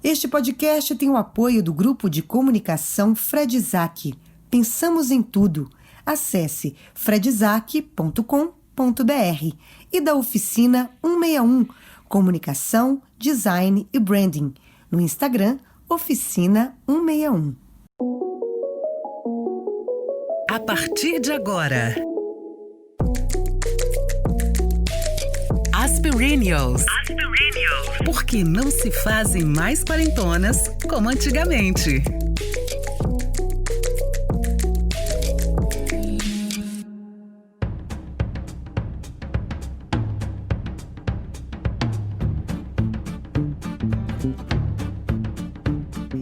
Este podcast tem o apoio do Grupo de Comunicação Fred Isaac. Pensamos em tudo. Acesse fredisaac.com.br e da Oficina 161, Comunicação, Design e Branding. No Instagram, Oficina 161. A partir de agora, As Perennials. Porque não se fazem mais quarentonas como antigamente.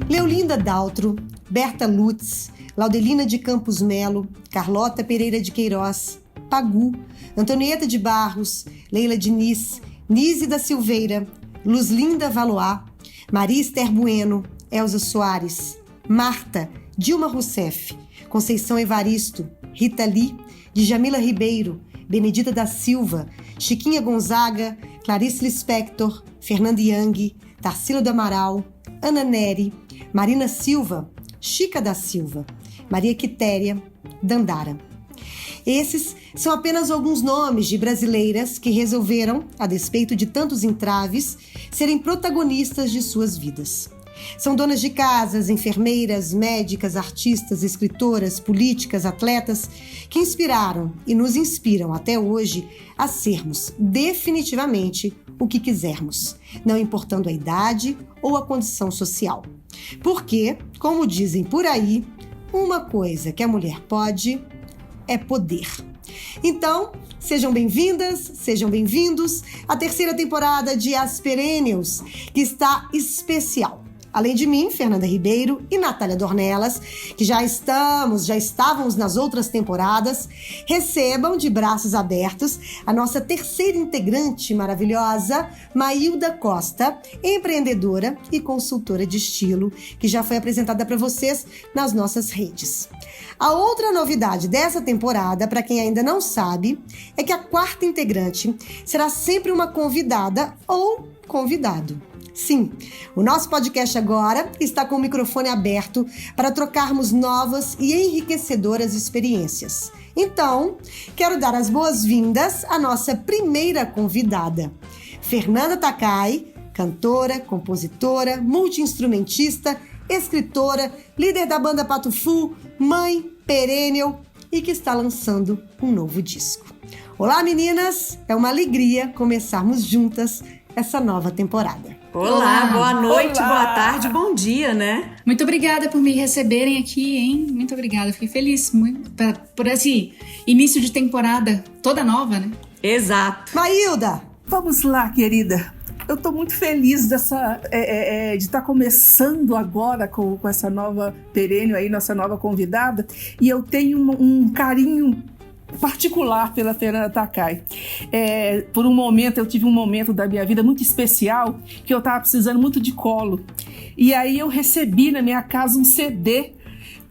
Leolinda Daltro, Berta Lutz, Laudelina de Campos Melo, Carlota Pereira de Queiroz, Pagu, Antonieta de Barros, Leila Diniz, Nise da Silveira, Luzlinda Valois, Maria Esther Bueno, Elza Soares, Marta, Dilma Rousseff, Conceição Evaristo, Rita Lee, Djamila Ribeiro, Benedita da Silva, Chiquinha Gonzaga, Clarice Lispector, Fernanda Young, Tarsila do Amaral, Ana Neri, Marina Silva, Chica da Silva, Maria Quitéria, Dandara. Esses são apenas alguns nomes de brasileiras que resolveram, a despeito de tantos entraves, serem protagonistas de suas vidas. São donas de casas, enfermeiras, médicas, artistas, escritoras, políticas, atletas, que inspiraram e nos inspiram até hoje a sermos definitivamente o que quisermos, não importando a idade ou a condição social. Porque, como dizem por aí, uma coisa que a mulher pode é poder. Então, sejam bem-vindas, sejam bem-vindos à terceira temporada de As Perennials, que está especial. Além de mim, Fernanda Ribeiro e Natália Dornelas, que já estávamos nas outras temporadas, recebam de braços abertos a nossa terceira integrante maravilhosa, Maílda Costa, empreendedora e consultora de estilo, que já foi apresentada para vocês nas nossas redes. A outra novidade dessa temporada, para quem ainda não sabe, é que a quarta integrante será sempre uma convidada ou convidado. Sim, o nosso podcast agora está com o microfone aberto para trocarmos novas e enriquecedoras experiências. Então, quero dar as boas-vindas à nossa primeira convidada, Fernanda Takai, cantora, compositora, multi-instrumentista, escritora, líder da banda Pato Fu, mãe, perennial e que está lançando um novo disco. Olá, meninas! É uma alegria começarmos juntas essa nova temporada. Olá, boa noite, boa tarde, bom dia, né? Muito obrigada por me receberem aqui, hein? Muito obrigada, fiquei feliz muito por esse início de temporada toda nova, né? Exato. Maílda! Vamos lá, querida. Eu estou muito feliz de estar começando agora com essa nova perennial aí, nossa nova convidada, e eu tenho um carinho particular pela Fernanda Takai. Por um momento, eu tive um momento da minha vida muito especial, que eu estava precisando muito de colo. E aí eu recebi na minha casa um CD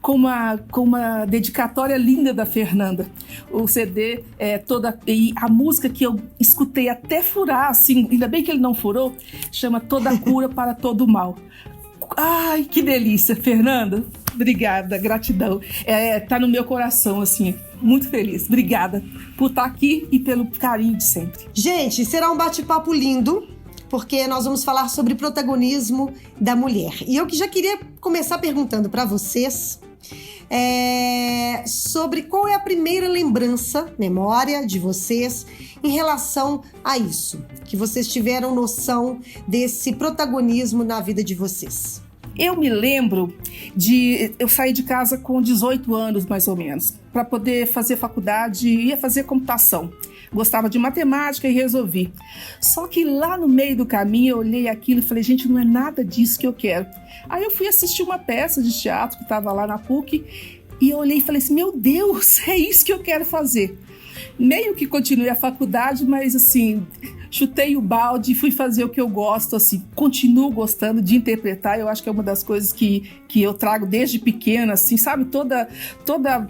com uma dedicatória linda da Fernanda. O CD e a música que eu escutei até furar, assim, ainda bem que ele não furou, chama Toda Cura para Todo Mal. Ai, que delícia, Fernanda. Obrigada, gratidão. Tá no meu coração, assim, muito feliz. Obrigada por estar aqui e pelo carinho de sempre. Gente, será um bate-papo lindo, porque nós vamos falar sobre protagonismo da mulher. E eu que já queria começar perguntando para vocês sobre qual é a primeira lembrança, memória de vocês em relação a isso, que vocês tiveram noção desse protagonismo na vida de vocês. Eu me lembro eu saí de casa com 18 anos, mais ou menos, para poder fazer faculdade, ia fazer computação. Gostava de matemática e resolvi. Só que lá no meio do caminho eu olhei aquilo e falei, gente, não é nada disso que eu quero. Aí eu fui assistir uma peça de teatro que estava lá na PUC e eu olhei e falei assim, meu Deus, é isso que eu quero fazer. Meio que continuei a faculdade, mas assim, chutei o balde e fui fazer o que eu gosto, assim, continuo gostando de interpretar. Eu acho que é uma das coisas que eu trago desde pequena, assim, sabe? Todo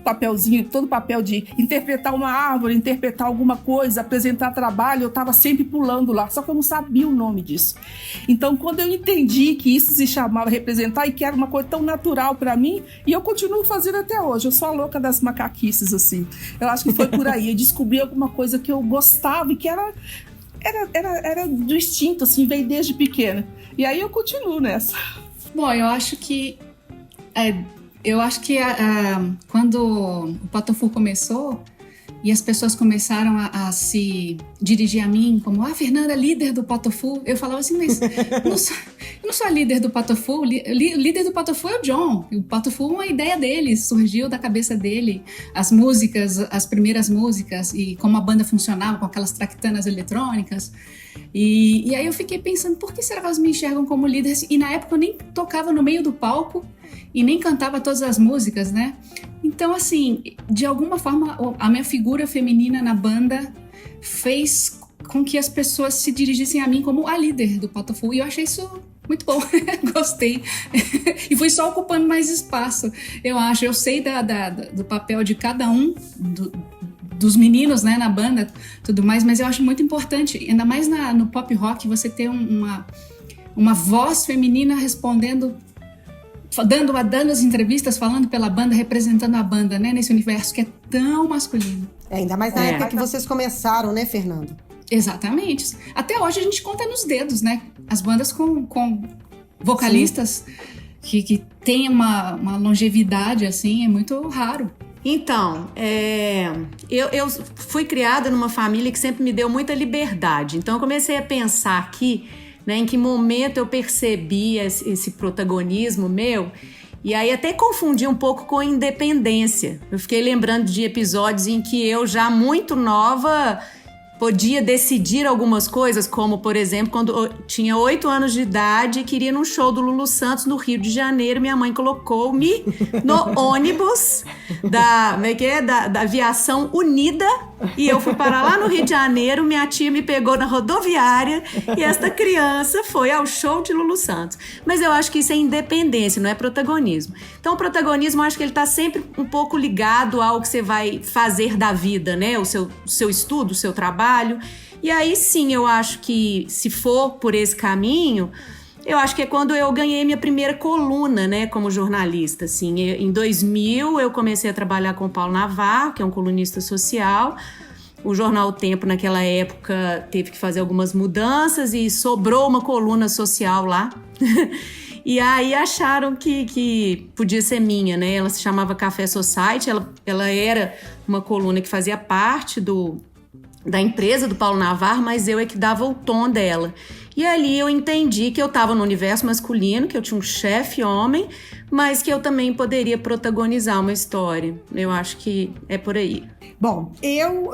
papelzinho, todo papel de interpretar uma árvore, interpretar alguma coisa, apresentar trabalho, eu estava sempre pulando lá, só que eu não sabia o nome disso. Então, quando eu entendi que isso se chamava representar e que era uma coisa tão natural para mim, e eu continuo fazendo até hoje, eu sou a louca das macaquices, assim. Eu acho que foi por aí, eu descobri alguma coisa que eu gostava e que era do instinto, assim, veio desde pequena. E aí eu continuo nessa. Bom, eu acho que quando o Patofu começou e as pessoas começaram a se dirigir a mim como Fernanda, líder do Patofu, eu falava assim, mas eu não sou a líder do Patofu, o líder do Patofu é o John, e o Patofu é uma ideia dele, surgiu da cabeça dele, as músicas, as primeiras músicas e como a banda funcionava com aquelas traquitanas eletrônicas. E aí eu fiquei pensando, por que será que elas me enxergam como líder? E na época eu nem tocava no meio do palco e nem cantava todas as músicas, né? Então, assim, de alguma forma, a minha figura feminina na banda fez com que as pessoas se dirigissem a mim como a líder do Patofu. E eu achei isso muito bom, gostei. E fui só ocupando mais espaço, eu acho. Eu sei do papel de cada um, dos meninos, né, na banda, tudo mais, mas eu acho muito importante, ainda mais no pop rock, você ter uma voz feminina respondendo, dando as entrevistas, falando pela banda, representando a banda, né, nesse universo que é tão masculino. Ainda mais na época que vocês começaram, né, Fernanda? Exatamente. Até hoje a gente conta nos dedos, né, as bandas com vocalistas que têm uma longevidade, assim, é muito raro. Então, eu fui criada numa família que sempre me deu muita liberdade. Então, eu comecei a pensar aqui, né, em que momento eu percebi esse protagonismo meu. E aí até confundi um pouco com independência. Eu fiquei lembrando de episódios em que eu, já muito nova, podia decidir algumas coisas, como, por exemplo, quando eu tinha 8 anos de idade e queria ir num show do Lulu Santos no Rio de Janeiro, minha mãe colocou-me no ônibus da Aviação Unida e eu fui parar lá no Rio de Janeiro, minha tia me pegou na rodoviária e esta criança foi ao show de Lulu Santos. Mas eu acho que isso é independência, não é protagonismo. Então o protagonismo, eu acho que ele está sempre um pouco ligado ao que você vai fazer da vida, né? O seu estudo, o seu trabalho. E aí sim, eu acho que se for por esse caminho, eu acho que é quando eu ganhei minha primeira coluna, né, como jornalista, assim. Em 2000 eu comecei a trabalhar com o Paulo Navarro, que é um colunista social. O jornal O Tempo, naquela época, teve que fazer algumas mudanças e sobrou uma coluna social lá. E aí acharam que podia ser minha, né? Ela se chamava Café Society, ela era uma coluna que fazia parte da empresa do Paulo Navarro, mas eu é que dava o tom dela. E ali eu entendi que eu estava no universo masculino, que eu tinha um chefe homem, mas que eu também poderia protagonizar uma história. Eu acho que é por aí. Bom,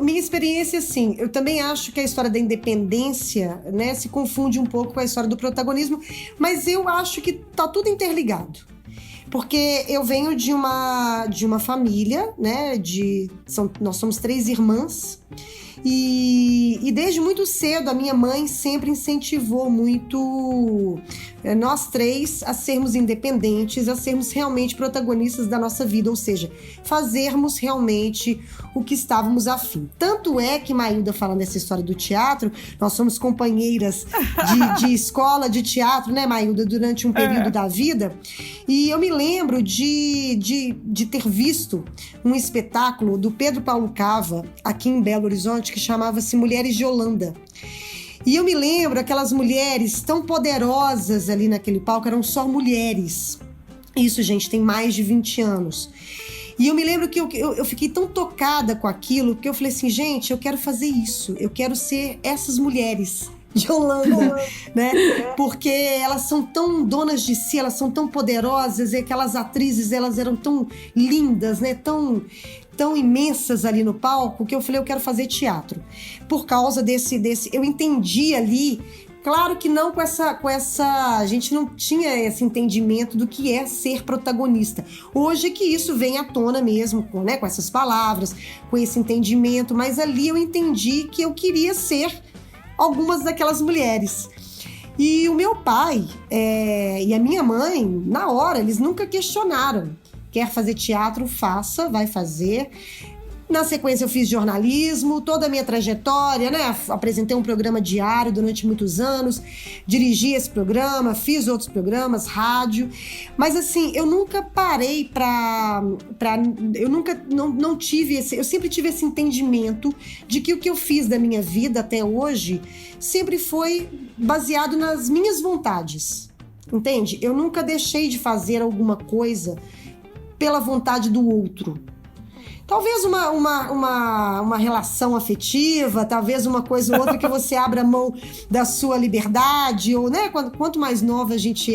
minha experiência, assim, eu também acho que a história da independência, né, se confunde um pouco com a história do protagonismo, mas eu acho que tá tudo interligado. Porque eu venho de uma família, né, nós somos 3 irmãs, e desde muito cedo a minha mãe sempre incentivou muito nós 3 a sermos independentes, a sermos realmente protagonistas da nossa vida, ou seja, fazermos realmente o que estávamos afim. Tanto é que, Mailda, falando dessa história do teatro, nós somos companheiras de escola de teatro, né, Mailda, durante um período da vida, e eu me lembro de ter visto um espetáculo do Pedro Paulo Cava, aqui em Belo Horizonte, que chamava-se Mulheres de Holanda. E eu me lembro aquelas mulheres tão poderosas ali naquele palco, eram só mulheres. Isso, gente, tem mais de 20 anos. E eu me lembro que eu fiquei tão tocada com aquilo, que eu falei assim, gente, eu quero fazer isso, eu quero ser essas mulheres de Holanda, né? Porque elas são tão donas de si, elas são tão poderosas, e aquelas atrizes, elas eram tão lindas, né? Tão imensas ali no palco, que eu falei, eu quero fazer teatro. Por causa desse eu entendi ali, claro que não com essa, a gente não tinha esse entendimento do que é ser protagonista. Hoje que isso vem à tona mesmo, né, com essas palavras, com esse entendimento, mas ali eu entendi que eu queria ser algumas daquelas mulheres. E o meu pai e a minha mãe, na hora, eles nunca questionaram. Quer fazer teatro? Faça, vai fazer. Na sequência eu fiz jornalismo, toda a minha trajetória, né? Apresentei um programa diário durante muitos anos, dirigi esse programa, fiz outros programas, rádio. Mas assim, eu nunca parei eu nunca não tive eu sempre tive esse entendimento de que o que eu fiz da minha vida até hoje sempre foi baseado nas minhas vontades, entende? Eu nunca deixei de fazer alguma coisa pela vontade do outro. Talvez uma relação afetiva, talvez uma coisa ou outra que você abra mão da sua liberdade, ou, né, quanto mais nova a gente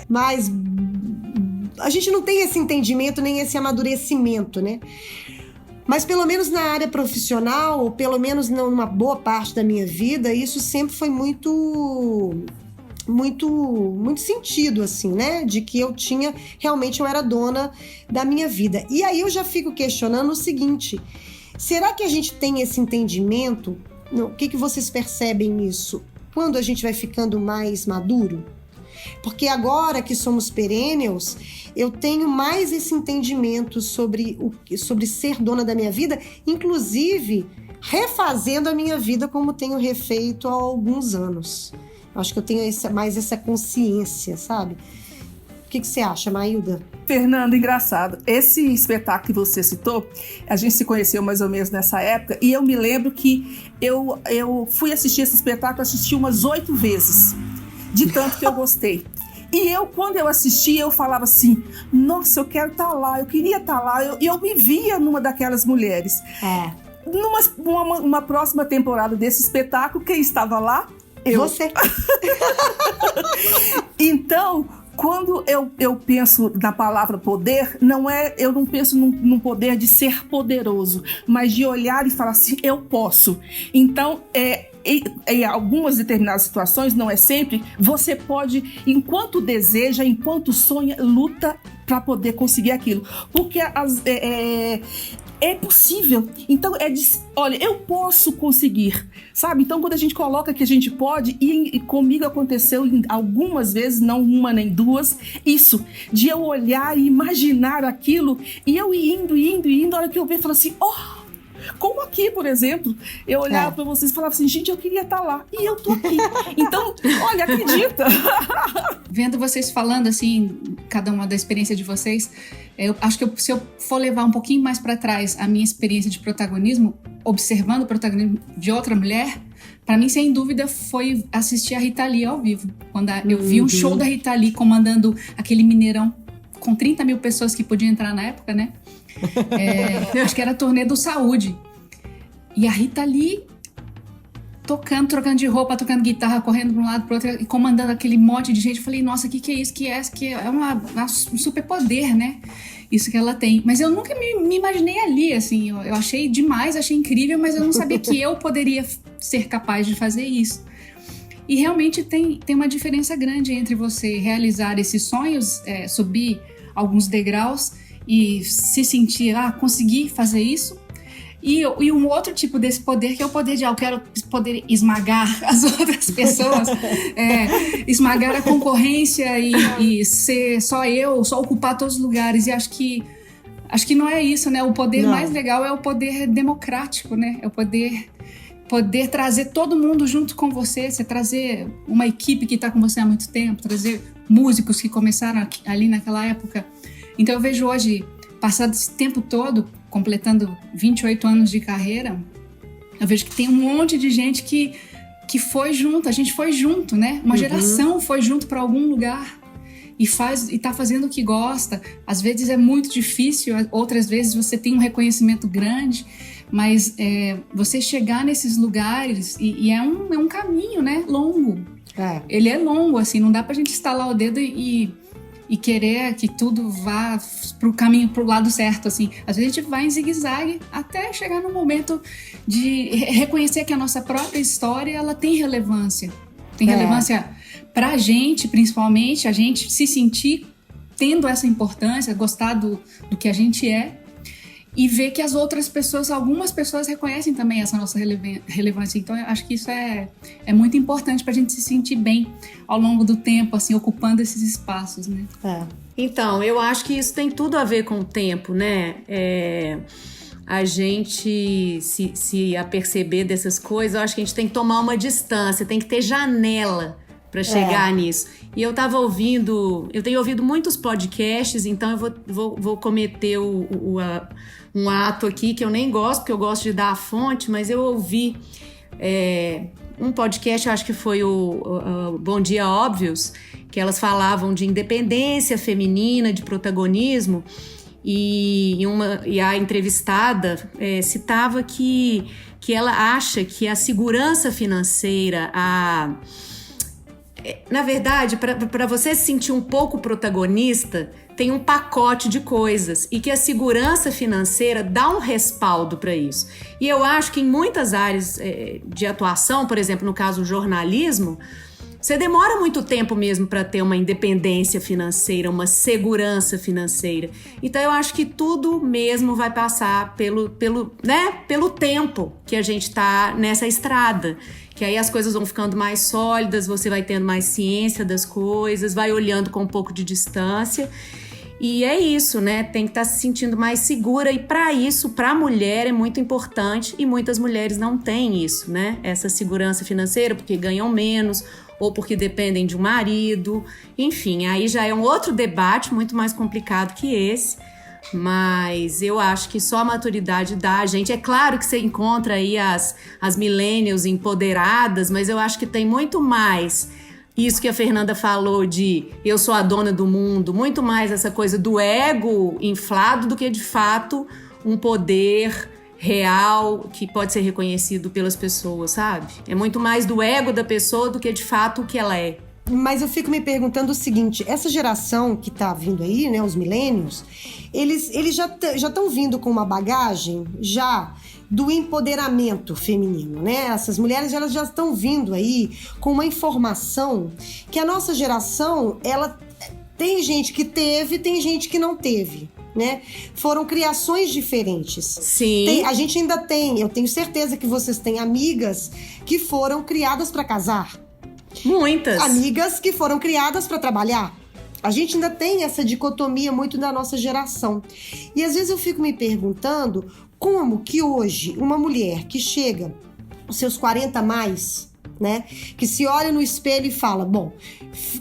mais a gente não tem esse entendimento nem esse amadurecimento, né? Mas pelo menos na área profissional, ou pelo menos numa boa parte da minha vida, isso sempre foi muito sentido, assim, né? De que eu era dona da minha vida. E aí eu já fico questionando o seguinte: será que a gente tem esse entendimento? O que vocês percebem nisso? Quando a gente vai ficando mais maduro? Porque agora que somos perennials, eu tenho mais esse entendimento sobre ser dona da minha vida, inclusive refazendo a minha vida como tenho refeito há alguns anos. Acho que eu tenho mais essa consciência, sabe? O que você acha, Maílda? Fernanda, engraçado. Esse espetáculo que você citou, a gente se conheceu mais ou menos nessa época, e eu me lembro que eu fui assistir esse espetáculo, assisti umas 8 vezes, de tanto que eu gostei. E quando eu assisti, eu falava assim: nossa, eu quero estar lá, eu queria estar lá, e eu me via numa daquelas mulheres. Numa próxima temporada desse espetáculo, quem estava lá? Você. Então, quando eu penso na palavra poder, eu não penso num poder de ser poderoso, mas de olhar e falar assim: eu posso. Então, em algumas determinadas situações, não é sempre, você pode, enquanto deseja, enquanto sonha, luta para poder conseguir aquilo. Porque é possível. Então, olha, eu posso conseguir, sabe? Então, quando a gente coloca que a gente pode, e comigo aconteceu algumas vezes, não uma nem duas, isso, de eu olhar e imaginar aquilo, e eu indo, a hora que eu ver, eu falo assim: como aqui, por exemplo, eu olhava para vocês e falava assim: gente, eu queria estar lá, e eu tô aqui. Então, olha, acredita. Vendo vocês falando, assim, cada uma da experiência de vocês, eu acho que se eu for levar um pouquinho mais para trás a minha experiência de protagonismo, observando o protagonismo de outra mulher, para mim, sem dúvida, foi assistir a Rita Lee ao vivo. Quando eu vi um show da Rita Lee comandando aquele Mineirão com 30 mil pessoas que podiam entrar na época, né? Acho que era a turnê do Saúde. E a Rita Lee tocando, trocando de roupa, tocando guitarra, correndo de um lado para o outro e comandando aquele monte de gente. Eu falei: nossa, o que é isso? Que é um superpoder, né? Isso que ela tem. Mas eu nunca me imaginei ali, assim. Eu achei demais, achei incrível, mas eu não sabia que eu poderia ser capaz de fazer isso. E realmente tem uma diferença grande entre você realizar esses sonhos, subir alguns degraus e se sentir, consegui fazer isso. E um outro tipo desse poder, que é o poder de eu quero poder esmagar as outras pessoas, esmagar a concorrência e ser só ocupar todos os lugares. E acho que não é isso, né? O poder mais legal é o poder democrático, né? É o poder trazer todo mundo junto com você trazer uma equipe que está com você há muito tempo, trazer músicos que começaram ali naquela época. Então eu vejo hoje, passado esse tempo todo, completando 28 anos de carreira, eu vejo que tem um monte de gente que foi junto, a gente foi junto, né? Uma geração foi junto para algum lugar e tá fazendo o que gosta. Às vezes é muito difícil, outras vezes você tem um reconhecimento grande, mas você chegar nesses lugares e é um caminho, né? Longo. Ele é longo, assim, não dá pra gente estalar o dedo e querer que tudo vá pro caminho, pro lado certo, assim. Às vezes a gente vai em zigue-zague até chegar no momento de reconhecer que a nossa própria história, ela tem relevância. Tem relevância pra gente, principalmente, a gente se sentir tendo essa importância, gostar do que a gente é. e ver que as outras pessoas, algumas pessoas reconhecem também essa nossa relevância. Então, eu acho que isso é muito importante para a gente se sentir bem ao longo do tempo, assim, ocupando esses espaços, né? Então, eu acho que isso tem tudo a ver com o tempo, né? A gente se aperceber dessas coisas, eu acho que a gente tem que tomar uma distância, tem que ter janela para chegar nisso. E eu tenho ouvido muitos podcasts, então eu vou cometer um ato aqui que eu nem gosto, porque eu gosto de dar a fonte, mas eu ouvi um podcast, eu acho que foi o Bom Dia Óbvios, que elas falavam de independência feminina, de protagonismo, e a entrevistada citava que ela acha que a segurança financeira, na verdade, para você se sentir um pouco protagonista, tem um pacote de coisas e que a segurança financeira dá um respaldo para isso. E eu acho que em muitas áreas de atuação, por exemplo, no caso do jornalismo, você demora muito tempo mesmo para ter uma independência financeira, uma segurança financeira. Então eu acho que tudo mesmo vai passar pelo tempo que a gente está nessa estrada. Que aí as coisas vão ficando mais sólidas, você vai tendo mais ciência das coisas, vai olhando com um pouco de distância. E é isso, né? Tem que estar se sentindo mais segura. E para isso, para a mulher, é muito importante. E muitas mulheres não têm isso, né? Essa segurança financeira, porque ganham menos ou porque dependem de um marido. Enfim, aí já é um outro debate muito mais complicado que esse. Mas eu acho que só a maturidade dá a gente. É claro que você encontra aí as millennials empoderadas, mas eu acho que tem muito mais isso que a Fernanda falou de eu sou a dona do mundo, muito mais essa coisa do ego inflado do que de fato um poder real que pode ser reconhecido pelas pessoas, sabe? É muito mais do ego da pessoa do que de fato o que ela é. Mas eu fico me perguntando o seguinte, essa geração que tá vindo aí, né, os millennials, eles já estão vindo com uma bagagem já do empoderamento feminino, né? Essas mulheres elas já estão vindo aí com uma informação que a nossa geração, ela tem gente que teve, tem gente que não teve, né? Foram criações diferentes. Sim. A gente ainda tem, eu tenho certeza que vocês têm amigas que foram criadas para casar. Muitas. Amigas que foram criadas para trabalhar. A gente ainda tem essa dicotomia muito da nossa geração. E às vezes eu fico me perguntando como que hoje uma mulher que chega aos seus 40 mais, né, que se olha no espelho e fala, bom,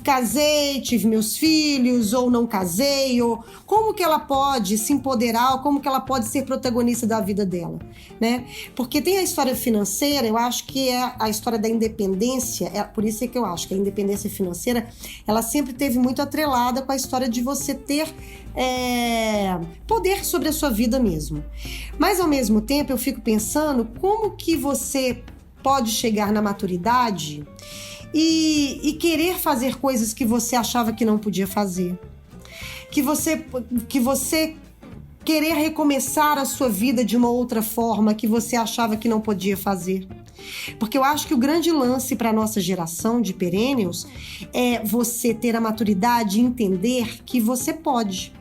casei, tive meus filhos, ou não casei, ou como que ela pode se empoderar, ou como que ela pode ser protagonista da vida dela, né? Porque tem a história financeira, eu acho que é a história da independência, por isso é que eu acho que a independência financeira, ela sempre teve muito atrelada com a história de você ter poder sobre a sua vida mesmo. Mas ao mesmo tempo eu fico pensando como que você pode chegar na maturidade e querer fazer coisas que você achava que não podia fazer. Que você querer recomeçar a sua vida de uma outra forma que você achava que não podia fazer. Porque eu acho que o grande lance para a nossa geração de perennials é você ter a maturidade e entender que você pode.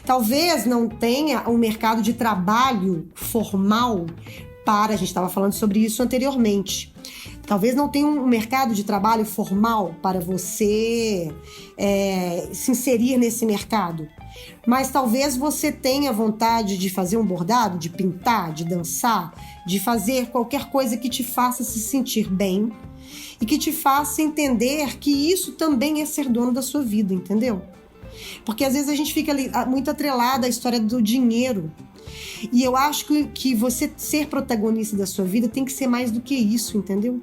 Talvez não tenha um mercado de trabalho formal a gente estava falando sobre isso anteriormente. Talvez não tenha um mercado de trabalho formal para você se inserir nesse mercado. Mas talvez você tenha vontade de fazer um bordado, de pintar, de dançar, de fazer qualquer coisa que te faça se sentir bem e que te faça entender que isso também é ser dono da sua vida, entendeu? Porque às vezes a gente fica muito atrelada à história do dinheiro. E eu acho que você ser protagonista da sua vida tem que ser mais do que isso, entendeu?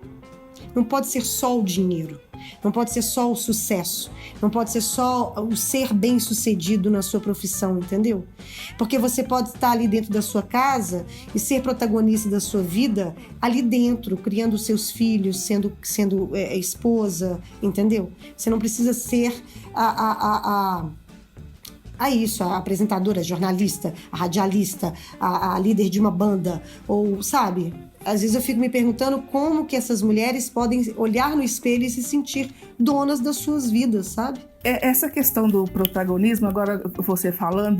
Não pode ser só o dinheiro, não pode ser só o sucesso, não pode ser só o ser bem-sucedido na sua profissão, entendeu? Porque você pode estar ali dentro da sua casa e ser protagonista da sua vida ali dentro, criando seus filhos, sendo esposa, entendeu? Você não precisa ser a apresentadora, a jornalista, a radialista, a líder de uma banda, ou, sabe? Às vezes eu fico me perguntando como que essas mulheres podem olhar no espelho e se sentir donas das suas vidas, sabe? Essa questão do protagonismo, agora você falando,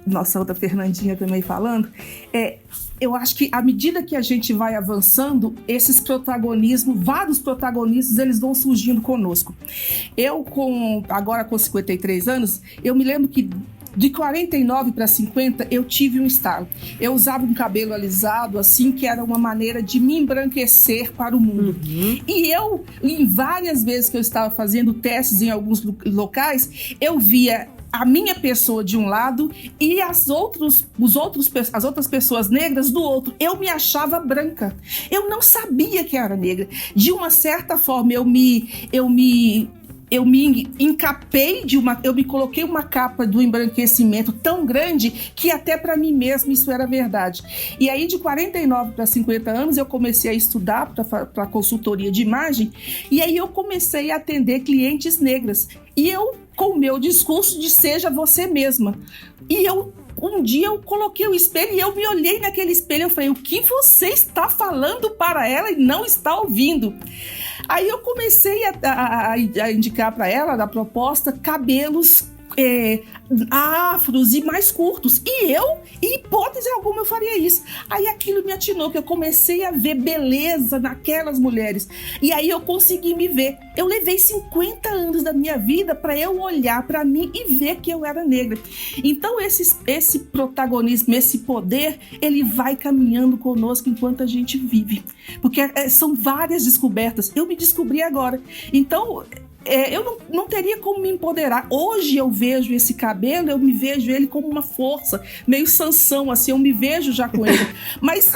nossa outra Fernandinha também falando, eu acho que à medida que a gente vai avançando, esses protagonismos, vários protagonistas, eles vão surgindo conosco. Eu, agora com 53 anos, eu me lembro que de 49 para 50, eu tive um estalo. Eu usava um cabelo alisado, assim, que era uma maneira de me embranquecer para o mundo. E eu, em várias vezes que eu estava fazendo testes em alguns locais, eu via a minha pessoa de um lado e as outras pessoas negras do outro. Eu me achava branca. Eu não sabia que era negra. De uma certa forma, eu me encapei eu me coloquei uma capa do embranquecimento tão grande que até para mim mesmo isso era verdade. E aí de 49 para 50 anos eu comecei a estudar para consultoria de imagem e aí eu comecei a atender clientes negras. E eu, com o meu discurso de seja você mesma. E um dia eu coloquei o espelho e eu me olhei naquele espelho e eu falei, o que você está falando para ela e não está ouvindo? Aí eu comecei a indicar para ela, na proposta, cabelos afros e mais curtos. E eu, em hipótese alguma, eu faria isso. Aí aquilo me atinou, que eu comecei a ver beleza naquelas mulheres. E aí eu consegui me ver. Eu levei 50 anos da minha vida para eu olhar para mim e ver que eu era negra. Então esse protagonismo, esse poder, ele vai caminhando conosco enquanto a gente vive. Porque são várias descobertas. Eu me descobri agora. Então eu não teria como me empoderar. Hoje eu vejo esse cabelo, eu me vejo ele como uma força, meio Sansão, assim, eu me vejo já com ele. Mas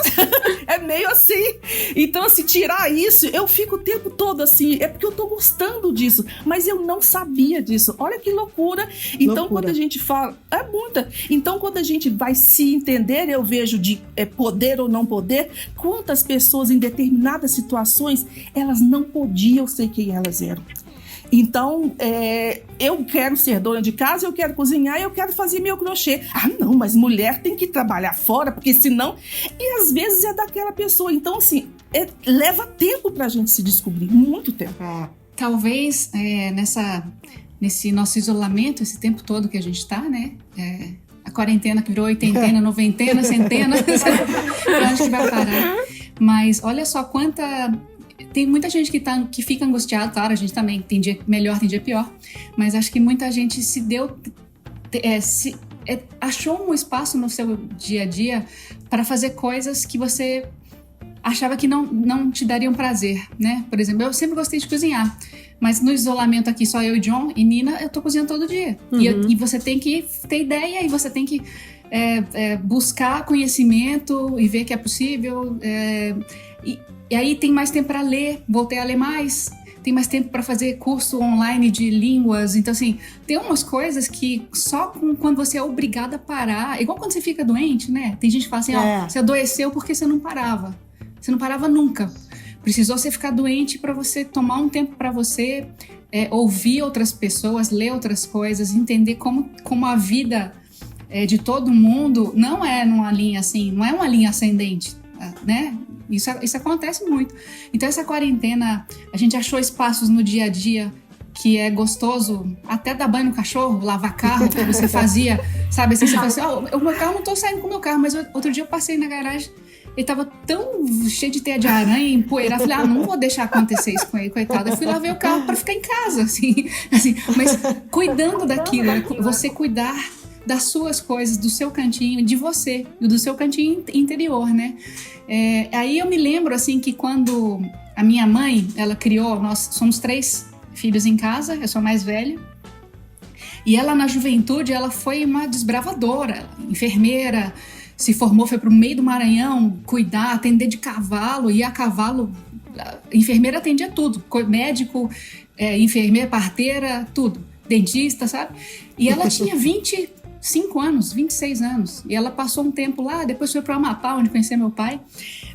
é meio assim. Então, assim, tirar isso, eu fico o tempo todo assim, é porque eu tô gostando disso, mas eu não sabia disso. Olha que loucura. Então, quando a gente fala, é muita. Então, quando a gente vai se entender, eu vejo de poder ou não poder, quantas pessoas em determinadas situações, elas não podiam ser quem elas eram. Então, eu quero ser dona de casa, eu quero cozinhar, eu quero fazer meu crochê. Ah, não, mas mulher tem que trabalhar fora, porque senão... E às vezes é daquela pessoa. Então, assim, leva tempo pra gente se descobrir, muito tempo. Talvez nesse nosso isolamento, esse tempo todo que a gente tá, né? A quarentena que virou oitentena, noventena, centena, eu acho que vai parar. Mas olha só quanta... Tem muita gente que fica angustiada, claro, a gente também tem dia melhor, tem dia pior, mas acho que muita gente achou um espaço no seu dia a dia para fazer coisas que você achava que não te dariam prazer, né? Por exemplo, eu sempre gostei de cozinhar, mas no isolamento aqui, só eu e John e Nina, eu tô cozinhando todo dia. E você tem que ter ideia e você tem que buscar conhecimento e ver que é possível. E aí tem mais tempo para ler, voltei a ler mais, tem mais tempo para fazer curso online de línguas. Então, assim, tem umas coisas que só quando você é obrigada a parar, igual quando você fica doente, né? Tem gente que fala assim, você adoeceu porque você não parava. Você não parava nunca. Precisou você ficar doente para você tomar um tempo para você ouvir outras pessoas, ler outras coisas, entender como a vida de todo mundo não é numa linha assim, não é uma linha ascendente, né? Isso acontece muito. Então essa quarentena, a gente achou espaços no dia a dia que é gostoso, até dar banho no cachorro, lavar carro, que você fazia, sabe? Assim, você fala assim, o meu carro, não tô saindo com o meu carro, mas outro dia eu passei na garagem, ele tava tão cheio de teia de aranha, empoeirado, eu falei, não vou deixar acontecer isso com ele, coitado. Eu fui lá ver o carro pra ficar em casa, assim, mas cuidando daquilo, né? Você cuidar das suas coisas, do seu cantinho, de você, do seu cantinho interior, né? Aí eu me lembro, assim, que quando a minha mãe, ela criou, nós somos 3 filhos em casa, eu sou a mais velha, e ela na juventude, ela foi uma desbravadora, enfermeira, se formou, foi pro meio do Maranhão, cuidar, atender de cavalo, e a cavalo, a enfermeira atendia tudo, médico, enfermeira, parteira, tudo, dentista, sabe? E ela tinha 25 anos, 26 anos. E ela passou um tempo lá, depois foi para o Amapá, onde conheci meu pai.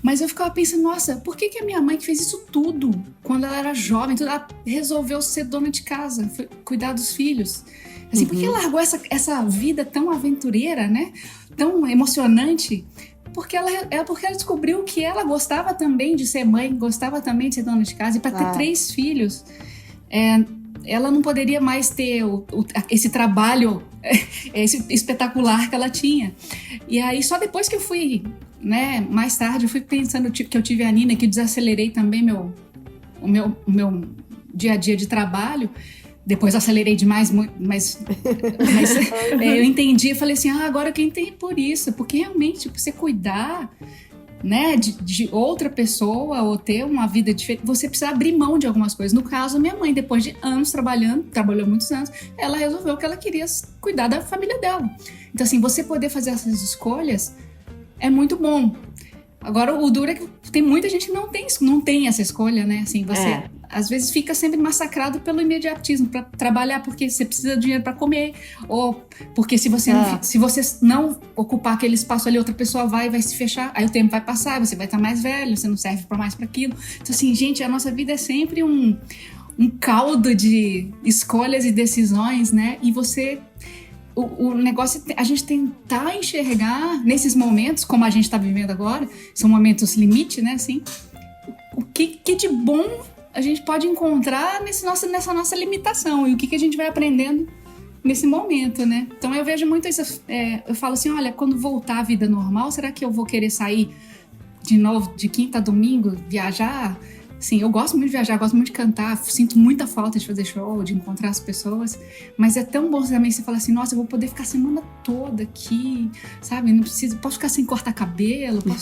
Mas eu ficava pensando, nossa, por que a minha mãe que fez isso tudo? Quando ela era jovem, ela resolveu ser dona de casa, cuidar dos filhos. Assim, por que largou essa vida tão aventureira, né? Tão emocionante? Porque ela descobriu que ela gostava também de ser mãe, gostava também de ser dona de casa. E para ter 3 filhos... ela não poderia mais ter esse trabalho espetacular que ela tinha. E aí, só depois que eu fui, né, mais tarde, eu fui pensando que eu tive a Nina, que eu desacelerei também o meu dia a dia de trabalho. Depois eu acelerei demais, mas eu entendi, eu falei assim, agora eu entendi por isso, porque realmente você cuidar, né, de outra pessoa ou ter uma vida diferente, você precisa abrir mão de algumas coisas. No caso, minha mãe, depois de anos trabalhou muitos anos, ela resolveu que ela queria cuidar da família dela. Então assim, você poder fazer essas escolhas é muito bom. Agora, o duro é que tem muita gente que não tem essa escolha, né? Assim, você às vezes fica sempre massacrado pelo imediatismo para trabalhar porque você precisa de dinheiro para comer, ou porque se você não ocupar aquele espaço ali, outra pessoa vai se fechar, aí o tempo vai passar, você vai estar mais velho, você não serve para mais para aquilo. Então, assim, gente, a nossa vida é sempre um caldo de escolhas e decisões, né? E você... O negócio é a gente tentar enxergar nesses momentos, como a gente está vivendo agora, são momentos limite, né, assim, o que de bom a gente pode encontrar nessa nossa limitação e o que a gente vai aprendendo nesse momento, né? Então eu vejo muito isso, eu falo assim, olha, quando voltar à vida normal, será que eu vou querer sair de novo de quinta a domingo, viajar? Sim, eu gosto muito de viajar, gosto muito de cantar, sinto muita falta de fazer show, de encontrar as pessoas, mas é tão bom também você falar assim, nossa, eu vou poder ficar a semana toda aqui, sabe? Posso ficar sem cortar cabelo, não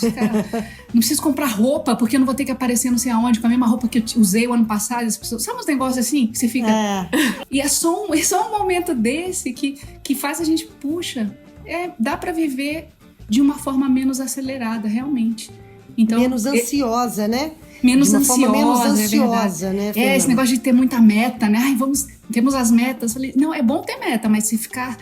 preciso comprar roupa, porque eu não vou ter que aparecer não sei aonde com a mesma roupa que eu usei o ano passado, as pessoas, sabe uns negócios assim, que você fica... E é só um momento desse que faz a gente, puxa, dá pra viver de uma forma menos acelerada, realmente. Então, menos ansiosa, né? Menos ansiosa, né? Esse negócio de ter muita meta, né? Temos as metas. Falei, não, é bom ter meta, mas se ficar,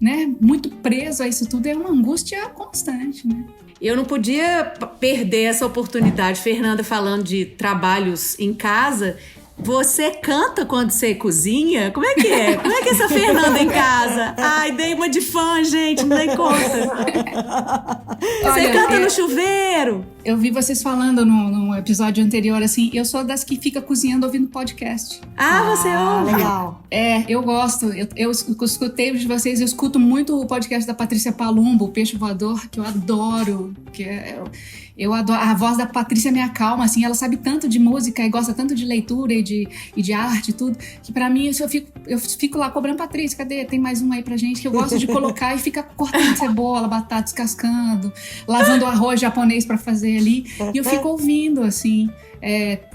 né, muito preso a isso tudo é uma angústia constante, né? Eu não podia perder essa oportunidade. Fernanda falando de trabalhos em casa. Você canta quando você cozinha? Como é que é? Como é que é essa Fernanda em casa? Ai, dei uma de fã, gente, não dei conta. Você canta no chuveiro? Eu vi vocês falando no episódio anterior, assim, eu sou das que fica cozinhando ouvindo podcast. Você ouve? Legal. Eu gosto. Eu escutei de vocês, eu escuto muito o podcast da Patrícia Palumbo, o Peixe Voador, que eu adoro. Eu adoro. A voz da Patrícia me acalma, assim, ela sabe tanto de música e gosta tanto de leitura e de arte e tudo, que pra mim eu fico lá cobrando, Patrícia, cadê? Tem mais um aí pra gente, que eu gosto de colocar e ficar cortando cebola, batata, descascando, lavando arroz japonês pra fazer ali, e eu fico ouvindo, assim.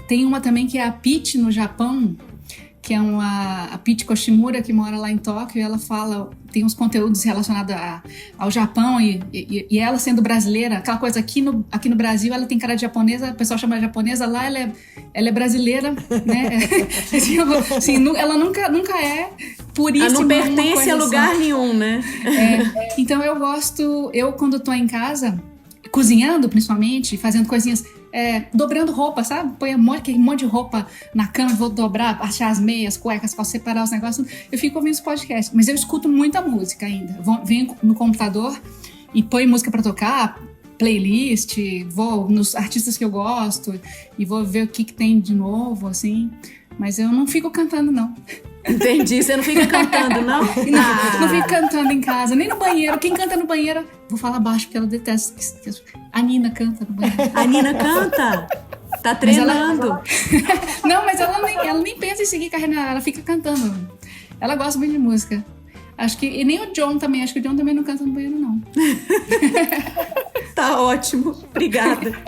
Tem uma também que é a Pichi no Japão, que é a Pichi Koshimura, que mora lá em Tóquio, e ela fala, tem uns conteúdos relacionados ao Japão, e ela sendo brasileira, aquela coisa, aqui no Brasil ela tem cara de japonesa, o pessoal chama de japonesa, lá ela é brasileira, né? Assim, ela nunca é puríssima. Ela não pertence a lugar nenhum, né? Então eu quando tô em casa, cozinhando principalmente, fazendo coisinhas, dobrando roupa, sabe? Põe um monte de roupa na cama, vou dobrar, achar as meias, cuecas, posso separar os negócios. Eu fico ouvindo os podcasts, mas eu escuto muita música ainda. Venho no computador e põe música pra tocar, playlist, vou nos artistas que eu gosto e vou ver o que tem de novo, assim. Mas eu não fico cantando, não. Entendi, você não fica cantando, não? Não fico cantando em casa, nem no banheiro. Quem canta no banheiro, vou falar baixo, porque ela detesta. A Nina canta no banheiro. A Nina canta? Tá treinando. Não, mas ela nem pensa em seguir carreira, ela fica cantando. Ela gosta muito de música. Acho que, e nem o John também, acho que o John também não canta no banheiro, não. Tá ótimo, obrigada.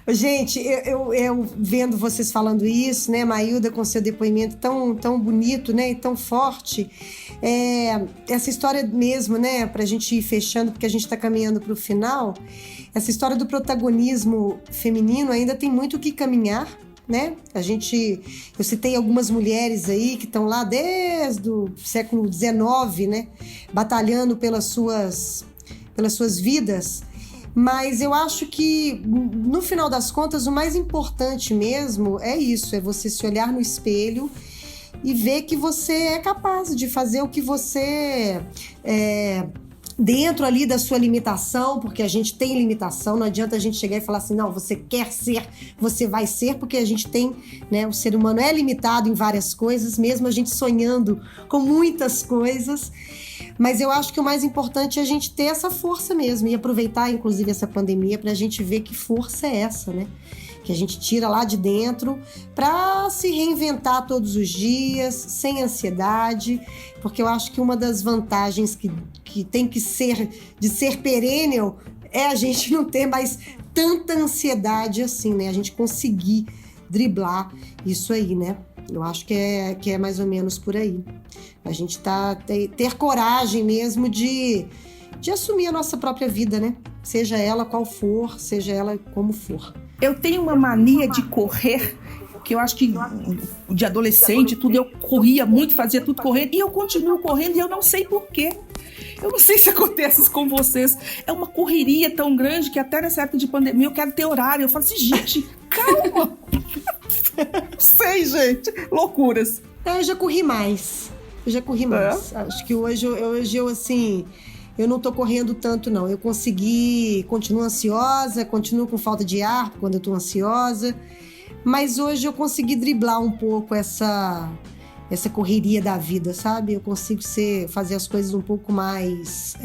Gente, eu vendo vocês falando isso, né, Maílda, com seu depoimento tão bonito, né, e tão forte, essa história mesmo, né, pra gente ir fechando, porque a gente tá caminhando pro final, essa história do protagonismo feminino ainda tem muito o que caminhar, né? Eu citei algumas mulheres aí que estão lá desde o século XIX, né, batalhando pelas suas vidas. Mas eu acho que, no final das contas, o mais importante mesmo é isso, é você se olhar no espelho e ver que você é capaz de fazer o que você dentro ali da sua limitação, porque a gente tem limitação, não adianta a gente chegar e falar assim, não, você quer ser, você vai ser, porque a gente tem, né, o ser humano é limitado em várias coisas, mesmo a gente sonhando com muitas coisas, mas eu acho que o mais importante é a gente ter essa força mesmo, e aproveitar, inclusive, essa pandemia pra gente ver que força é essa, né? Que a gente tira lá de dentro para se reinventar todos os dias, sem ansiedade, porque eu acho que uma das vantagens que tem que ser, de ser perennial, é a gente não ter mais tanta ansiedade assim, né? A gente conseguir driblar isso aí, né? Eu acho que é mais ou menos por aí. A gente ter coragem mesmo de assumir a nossa própria vida, né? Seja ela qual for, seja ela como for. Eu tenho uma mania de correr, que eu acho que de adolescente, tudo, eu corria muito, fazia tudo correndo, e eu continuo correndo e eu não sei por quê. Eu não sei se acontece isso com vocês. É uma correria tão grande que até nessa época de pandemia eu quero ter horário. Eu falo assim, gente, calma. Não sei, gente. Loucuras. Eu já corri mais. Acho que hoje eu assim... Eu não tô correndo tanto, não. Eu continuo ansiosa, continuo com falta de ar quando eu tô ansiosa. Mas hoje eu consegui driblar um pouco essa correria da vida, sabe? Eu consigo fazer as coisas um pouco mais...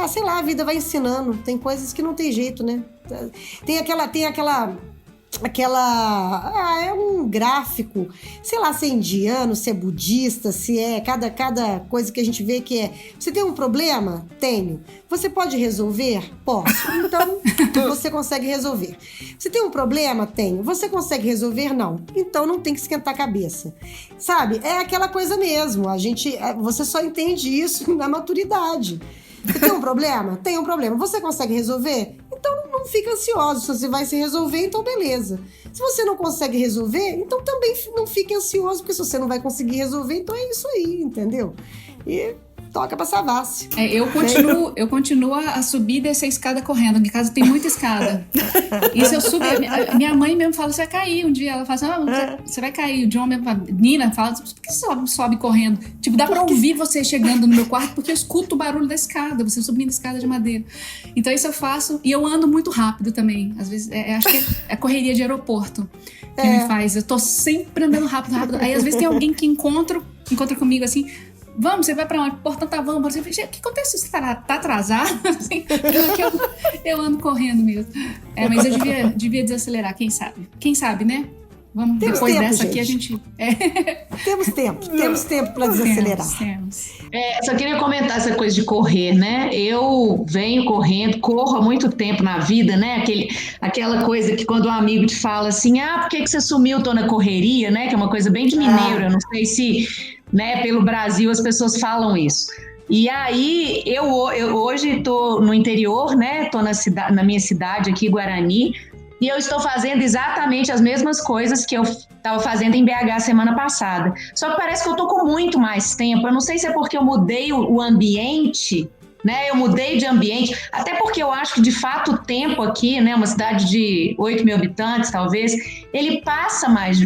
sei lá, a vida vai ensinando. Tem coisas que não tem jeito, né? Tem aquela é um gráfico, sei lá, se é indiano, se é budista, se é cada coisa que a gente vê que é, você tem um problema? Tenho. Você pode resolver? Posso. Então, você consegue resolver. Você tem um problema? Tenho. Você consegue resolver? Não. Então, não tem que esquentar a cabeça. Sabe? É aquela coisa mesmo, você só entende isso na maturidade. Você tem um problema? Tem um problema. Você consegue resolver? Então não fica ansioso. Se você vai se resolver, então beleza. Se você não consegue resolver, então também não fique ansioso, porque se você não vai conseguir resolver, então é isso aí, entendeu? E toca pra Savassi. Eu continuo a subir e descer a escada correndo. Em casa tem muita escada. E se eu subir, minha mãe mesmo fala, você vai cair um dia. Ela fala assim, você vai cair. O John mesmo fala, Nina fala, por que você sobe correndo? Tipo, dá pra ouvir você chegando no meu quarto, porque eu escuto o barulho da escada, você subindo a escada de madeira. Então isso eu faço, e eu ando muito rápido também. Às vezes, acho que é correria de aeroporto que me faz. Eu tô sempre andando rápido. Aí às vezes tem alguém que encontra comigo assim, vamos, você vai pra onde? Portanto, vamos. O que acontece? Você tá atrasado? Assim, eu ando correndo mesmo. Mas eu devia desacelerar, quem sabe? Quem sabe, né? Vamos, depois dessa aqui a gente... Temos tempo para desacelerar. Temos. Só queria comentar essa coisa de correr, né? Eu venho correndo, corro há muito tempo na vida, né? Aquela coisa que quando um amigo te fala assim, por que você sumiu? Tô na correria, né? Que é uma coisa bem de mineiro, eu não sei se, né, pelo Brasil as pessoas falam isso. E aí, eu hoje estou no interior, né? Estou na minha cidade aqui, Guarani, e eu estou fazendo exatamente as mesmas coisas que eu estava fazendo em BH semana passada. Só que parece que eu estou com muito mais tempo. Eu não sei se é porque eu mudei o ambiente, né? Eu mudei de ambiente, até porque eu acho que, de fato, o tempo aqui, né? Uma cidade de 8 mil habitantes, talvez, ele passa mais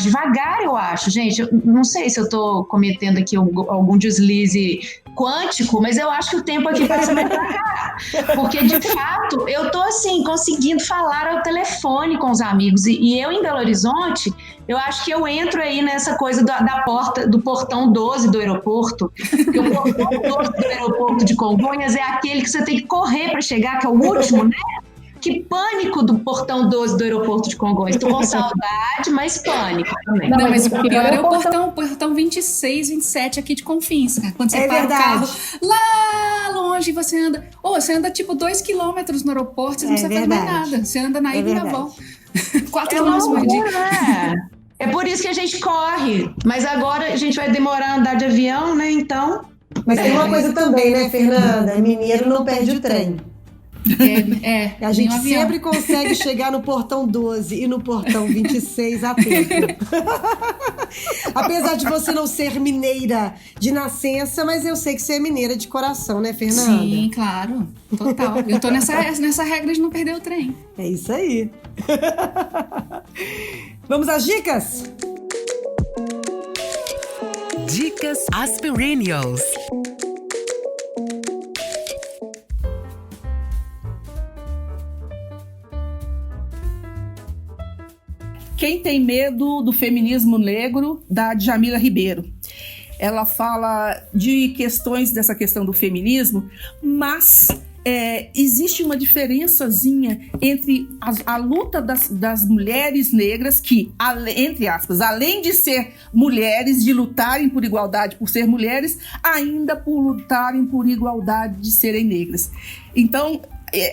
devagar, eu acho. Gente, eu não sei se eu estou cometendo aqui algum deslize quântico, mas eu acho que o tempo aqui passa mais devagar. Porque, de fato, eu estou, assim, conseguindo falar ao telefone com os amigos. E eu, em Belo Horizonte, eu acho que eu entro aí nessa coisa da porta, do portão 12 do aeroporto. Porque o portão 12 do aeroporto de Congonhas é aquele que você tem que correr para chegar, que é o último, né? Que pânico do portão 12 do aeroporto de Congonhas. Estou com saudade, mas pânico também. Não, mas o pior é o portão 26, 27 aqui de Confins. Quando você para o carro lá longe, você anda tipo 2 quilômetros no aeroporto, você não precisa fazer mais nada. Você anda na ida e na volta. 4 quilômetros por dia. É por isso que a gente corre. Mas agora a gente vai demorar a andar de avião, né? Então... Mas tem uma coisa também, né, Fernanda? Mineiro não perde o trem. A gente sempre consegue chegar no portão 12 e no portão 26 a tempo. Apesar de você não ser mineira de nascença, mas eu sei que você é mineira de coração, né, Fernanda? Sim, claro. Total. Eu tô nessa regra de não perder o trem. É isso aí. Vamos às dicas? Dicas Aspirinials. Quem Tem Medo do Feminismo Negro, da Djamila Ribeiro. Ela fala de questões dessa questão do feminismo, mas existe uma diferençazinha entre a luta das mulheres negras que, entre aspas, além de ser mulheres, de lutarem por igualdade, por ser mulheres, ainda por lutarem por igualdade de serem negras. Então,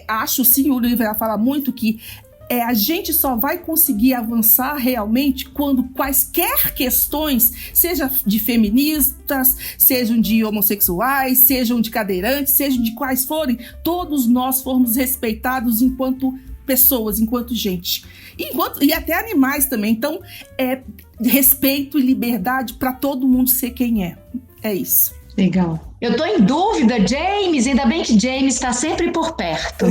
acho sim, o livro fala muito que a gente só vai conseguir avançar realmente quando quaisquer questões, seja de feministas, sejam de homossexuais, sejam de cadeirantes, sejam de quais forem, todos nós formos respeitados enquanto pessoas, enquanto gente. E até animais também. Então, respeito e liberdade para todo mundo ser quem é. É isso. Legal. Eu tô em dúvida, James, ainda bem que James está sempre por perto.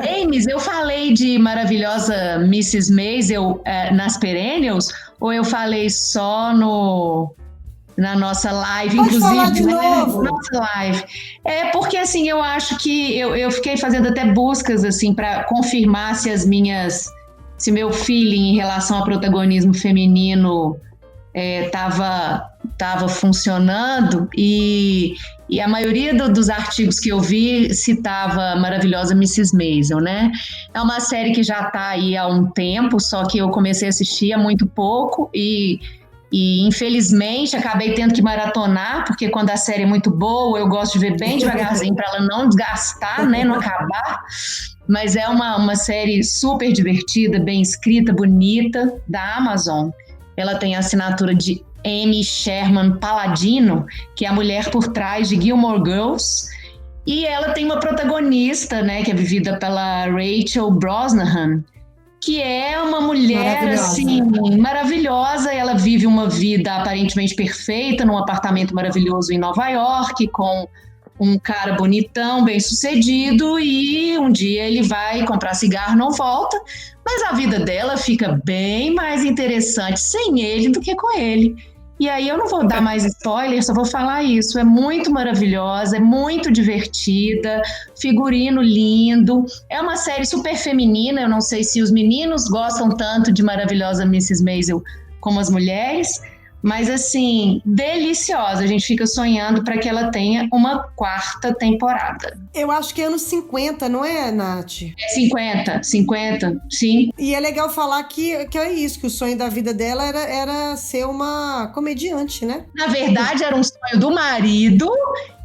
James, eu falei de maravilhosa Mrs. Maisel nas Perennials, ou eu falei só na nossa live, pode inclusive, falar de novo. Nossa live. Porque assim, eu acho que eu fiquei fazendo até buscas assim para confirmar se meu feeling em relação ao protagonismo feminino estava funcionando, e a maioria dos artigos que eu vi citava a maravilhosa Mrs. Maisel, né? É uma série que já está aí há um tempo, só que eu comecei a assistir há muito pouco e infelizmente acabei tendo que maratonar, porque quando a série é muito boa eu gosto de ver bem devagarzinho para ela não desgastar, né? Não acabar. Mas é uma série super divertida, bem escrita, bonita, da Amazon. Ela tem a assinatura de Amy Sherman Palladino, que é a mulher por trás de Gilmore Girls, e ela tem uma protagonista, né, que é vivida pela Rachel Brosnahan, que é uma mulher assim maravilhosa. Ela vive uma vida aparentemente perfeita num apartamento maravilhoso em Nova York, com um cara bonitão, bem sucedido, e um dia ele vai comprar cigarro, não volta, mas a vida dela fica bem mais interessante sem ele do que com ele. E aí eu não vou dar mais spoiler, só vou falar isso. É muito maravilhosa, é muito divertida, figurino lindo. É uma série super feminina, eu não sei se os meninos gostam tanto de maravilhosa Mrs. Maisel como as mulheres, mas assim, deliciosa. A gente fica sonhando para que ela tenha uma 4ª temporada. Eu acho que é anos 50, não é, Nath? É 50, sim. E é legal falar que é isso, que o sonho da vida dela era ser uma comediante, né? Na verdade, era um sonho do marido,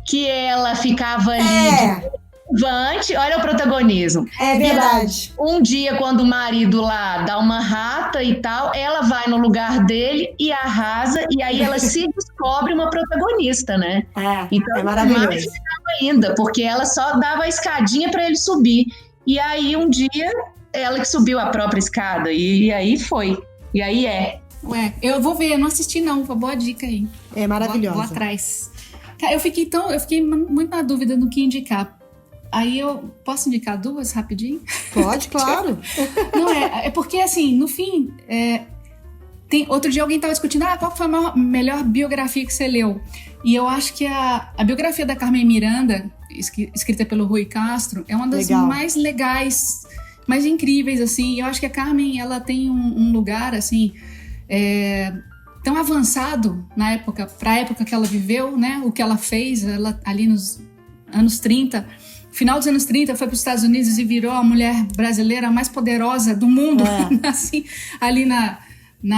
que ela ficava ali olha o protagonismo. É verdade. Um dia, quando o marido lá dá uma rata e tal, ela vai no lugar dele e arrasa, e aí ela se descobre uma protagonista, né? Então, é maravilhoso. Mais ainda, porque ela só dava a escadinha para ele subir. E aí, um dia, ela que subiu a própria escada, e aí foi. E aí Ué, eu vou ver, eu não assisti não, boa dica aí. É maravilhosa. Vou atrás. Cara, eu fiquei muito na dúvida do que indicar. Aí eu posso indicar 2 rapidinho? Pode, claro. Não, é porque assim, no fim, outro dia alguém estava discutindo, qual foi a melhor biografia que você leu? E eu acho que a biografia da Carmen Miranda, escrita pelo Rui Castro, é uma das mais legais, mais incríveis, assim. Eu acho que a Carmen, ela tem um lugar, assim, tão avançado na época, para a época que ela viveu, né? O que ela fez, ela ali nos anos 30, final dos anos 30, foi para os Estados Unidos e virou a mulher brasileira mais poderosa do mundo, assim, ali na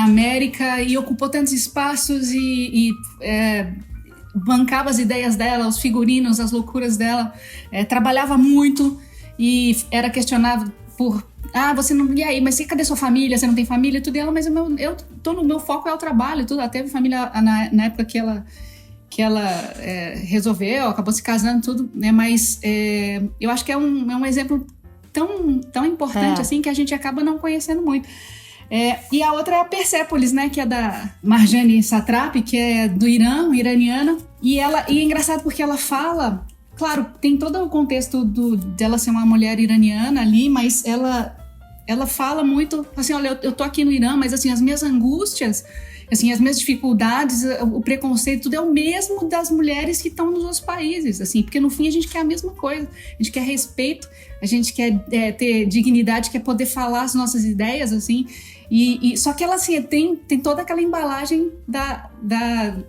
América, e ocupou tantos espaços e bancava as ideias dela, os figurinos, as loucuras dela, trabalhava muito e era questionado por você não... E aí, mas cadê sua família? Você não tem família? Tudo. E ela, mas eu tô no meu foco é o trabalho, tudo. Ela teve família na época que ela resolveu, acabou se casando, tudo, né? Mas eu acho que é um exemplo tão importante assim, que a gente acaba não conhecendo muito. E a outra é a Persépolis, né? Que é da Marjane Satrapi, que é do Irã, iraniana. E é engraçado porque ela fala... Claro, tem todo o contexto dela ser uma mulher iraniana ali, mas ela fala muito, assim, olha, eu tô aqui no Irã, mas assim, as minhas angústias, assim, as mesmas dificuldades, o preconceito, tudo é o mesmo das mulheres que estão nos outros países, assim, porque no fim a gente quer a mesma coisa, a gente quer respeito, a gente quer ter dignidade, quer poder falar as nossas ideias, assim, só que ela, assim, tem toda aquela embalagem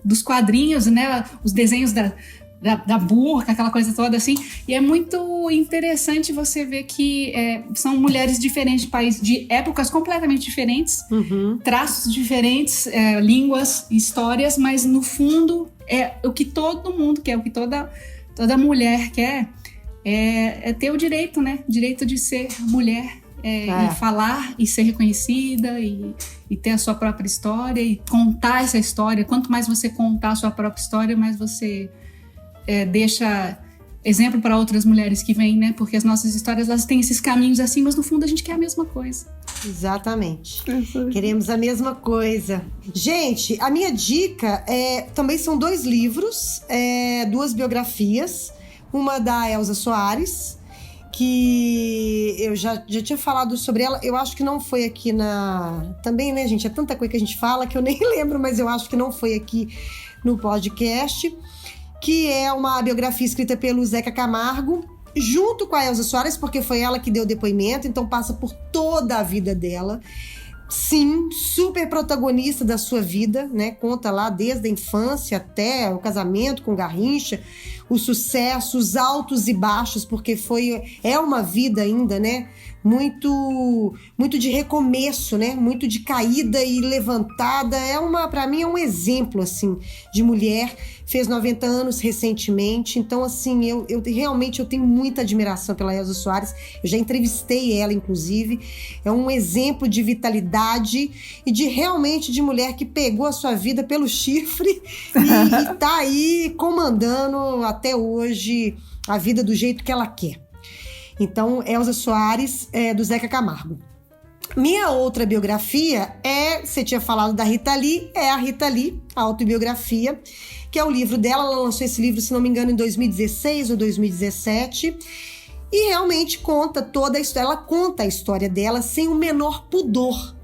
dos quadrinhos, né, os desenhos da burca, aquela coisa toda, assim, e é muito interessante você ver que são mulheres diferentes de países, de épocas completamente diferentes, traços diferentes, línguas, histórias, mas no fundo é o que todo mundo quer, o que toda mulher quer, é ter o direito, né, direito de ser mulher, e falar e ser reconhecida e ter a sua própria história e contar essa história. Quanto mais você contar a sua própria história, mais você deixa exemplo para outras mulheres que vêm, né? Porque as nossas histórias, elas têm esses caminhos assim, mas no fundo a gente quer a mesma coisa. Exatamente. Queremos a mesma coisa. Gente, a minha dica também são 2 livros, 2 biografias. Uma da Elza Soares, que eu já tinha falado sobre ela. Eu acho que não foi aqui também, né, gente? É tanta coisa que a gente fala que eu nem lembro, mas eu acho que não foi aqui no podcast. Que é uma biografia escrita pelo Zeca Camargo, junto com a Elza Soares, porque foi ela que deu o depoimento, então passa por toda a vida dela. Sim, super protagonista da sua vida, né? Conta lá desde a infância até o casamento com Garrincha, o sucesso, os altos e baixos, porque é uma vida ainda, né? Muito de recomeço, né? Muito de caída e levantada. Para mim é um exemplo, assim, de mulher. Fez 90 anos recentemente, então, assim, eu realmente tenho muita admiração pela Elza Soares. Eu já entrevistei ela, inclusive. É um exemplo de vitalidade e de mulher que pegou a sua vida pelo chifre e tá aí comandando até hoje a vida do jeito que ela quer. Então, Elza Soares, do Zeca Camargo. Minha outra biografia você tinha falado da Rita Lee, a Rita Lee, a autobiografia, que é o livro dela. Ela lançou esse livro, se não me engano, em 2016 ou 2017, e realmente conta toda a história. Ela conta a história dela sem o menor pudor,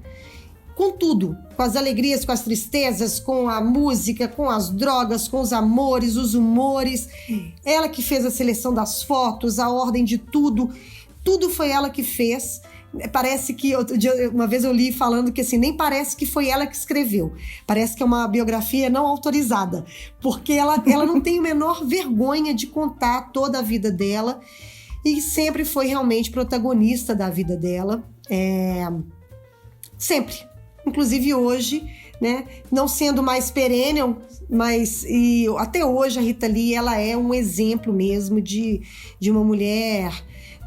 com tudo, com as alegrias, com as tristezas, com a música, com as drogas, com os amores, os humores. Ela que fez a seleção das fotos, a ordem de tudo foi ela que fez. Parece que, uma vez eu li falando que assim, nem parece que foi ela que escreveu, parece que é uma biografia não autorizada, porque ela não tem a menor vergonha de contar toda a vida dela e sempre foi realmente protagonista da vida dela, sempre. Inclusive hoje, né, não sendo mais perennial, mas até hoje a Rita Lee, ela é um exemplo mesmo de uma mulher,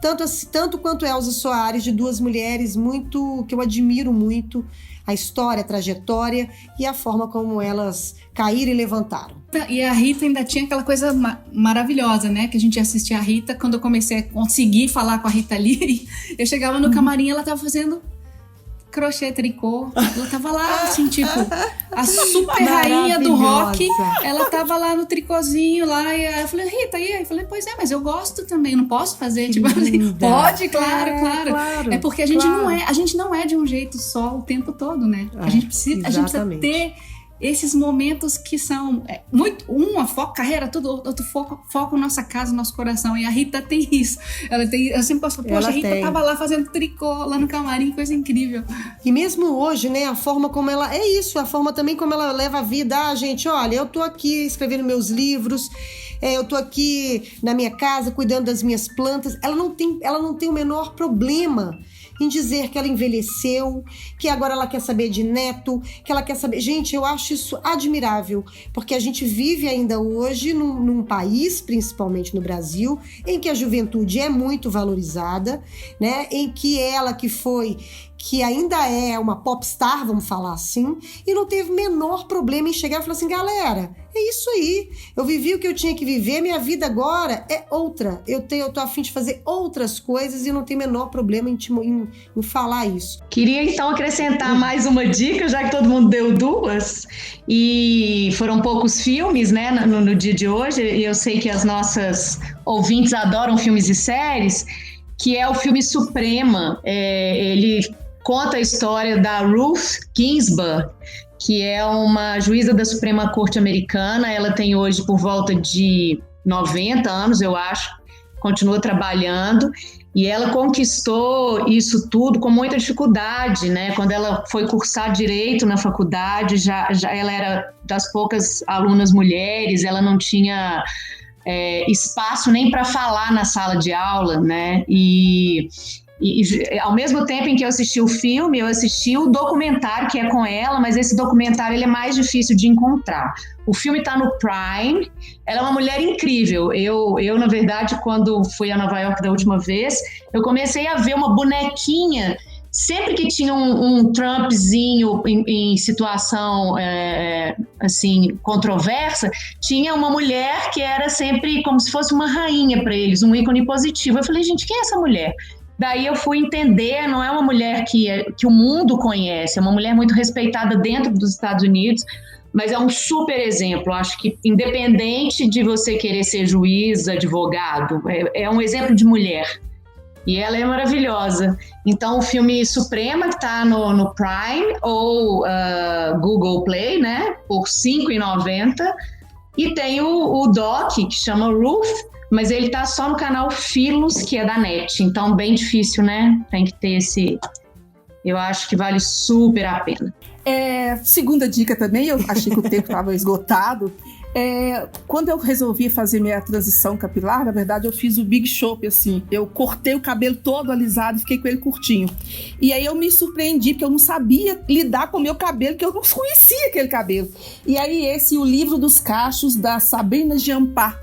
tanto quanto Elza Soares, de 2 mulheres que eu admiro muito, a história, a trajetória e a forma como elas caíram e levantaram. E a Rita ainda tinha aquela coisa maravilhosa, né? Que a gente assistia a Rita. Quando eu comecei a conseguir falar com a Rita Lee, eu chegava no camarim e ela tava fazendo crochê, tricô, ela tava lá, assim, tipo, a super rainha do rock, ela tava lá no tricôzinho lá, e aí eu falei, Rita, e aí? Eu falei, pois mas eu gosto também, não posso fazer, que tipo assim, pode, claro. É porque a gente não é de um jeito só o tempo todo, né? A gente precisa ter esses momentos que são foco carreira, tudo, outro foco nossa casa, nosso coração. E a Rita tem isso. Eu sempre posso falar, poxa, a Rita tava lá fazendo tricô, lá no camarim, coisa incrível. E mesmo hoje, né, a forma como ela... É isso, a forma também como ela leva a vida. Gente, olha, eu tô aqui escrevendo meus livros, eu tô aqui na minha casa, cuidando das minhas plantas. Ela não tem o menor problema em dizer que ela envelheceu, que agora ela quer saber de neto, que ela quer saber... Gente, eu acho isso admirável, porque a gente vive ainda hoje num país, principalmente no Brasil, em que a juventude é muito valorizada, né? Em que ela que ainda é uma popstar, vamos falar assim, e não teve o menor problema em chegar e falar assim, galera, é isso aí, eu vivi o que eu tinha que viver, minha vida agora é outra, eu tô a fim de fazer outras coisas e não tem o menor problema em falar isso. Queria então acrescentar mais uma dica, já que todo mundo deu 2, e foram poucos filmes, né, no dia de hoje, e eu sei que as nossas ouvintes adoram filmes e séries, que é o filme Suprema. Ele conta a história da Ruth Ginsburg, que é uma juíza da Suprema Corte Americana. Ela tem hoje por volta de 90 anos, eu acho, continua trabalhando, e ela conquistou isso tudo com muita dificuldade, né? Quando ela foi cursar Direito na faculdade, já ela era das poucas alunas mulheres, ela não tinha espaço nem para falar na sala de aula, né? E ao mesmo tempo em que eu assisti o filme, eu assisti o documentário que é com ela, mas esse documentário ele é mais difícil de encontrar. O filme está no Prime, ela é uma mulher incrível. Eu, na verdade, quando fui a Nova York da última vez, eu comecei a ver uma bonequinha, sempre que tinha um Trumpzinho em situação assim, controversa, tinha uma mulher que era sempre como se fosse uma rainha para eles, um ícone positivo. Eu falei, gente, quem é essa mulher? Daí eu fui entender, não é uma mulher que o mundo conhece, é uma mulher muito respeitada dentro dos Estados Unidos, mas é um super exemplo. Acho que independente de você querer ser juiz, advogado, é um exemplo de mulher. E ela é maravilhosa. Então o filme Suprema, que está no Prime ou Google Play, né, por R$ 5,90. E tem o doc, que chama Ruth, mas ele tá só no canal Philos, que é da NET, então bem difícil, né? Tem que ter esse... Eu acho que vale super a pena. Segunda dica também, eu achei que o tempo estava esgotado. Quando eu resolvi fazer minha transição capilar, na verdade eu fiz o Big Chop, assim. Eu cortei o cabelo todo alisado e fiquei com ele curtinho. E aí eu me surpreendi, porque eu não sabia lidar com o meu cabelo, que eu não conhecia aquele cabelo. E aí o Livro dos Cachos, da Sabrina Giampá.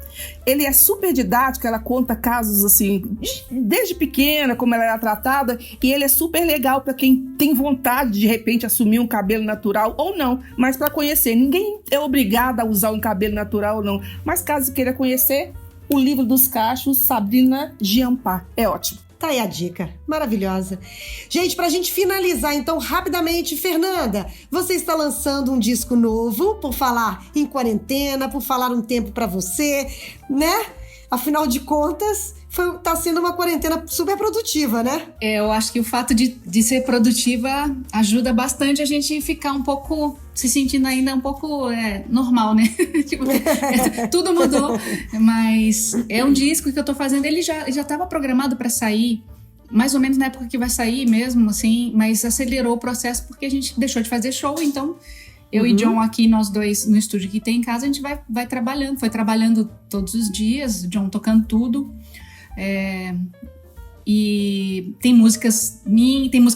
Ele é super didático, ela conta casos assim, desde pequena, como ela era tratada, e ele é super legal para quem tem vontade de repente assumir um cabelo natural ou não, mas para conhecer. Ninguém é obrigado a usar um cabelo natural ou não, mas caso queira conhecer, o Livro dos Cachos, Sabrina Giampá, é ótimo. Tá aí a dica, maravilhosa. Gente, pra gente finalizar então rapidamente, Fernanda, você está lançando um disco novo, por falar em quarentena, por falar um tempo pra você, né? Afinal de contas, tá sendo uma quarentena super produtiva, né? Eu acho que o fato de ser produtiva ajuda bastante a gente ficar um pouco, se sentindo ainda um pouco normal, né? Tipo, tudo mudou, mas é um disco que eu tô fazendo, ele já estava programado para sair, mais ou menos na época que vai sair mesmo, assim, mas acelerou o processo porque a gente deixou de fazer show, então... Eu e John aqui, nós dois no estúdio que tem em casa, a gente vai trabalhando. Foi trabalhando todos os dias, John tocando tudo. E tem música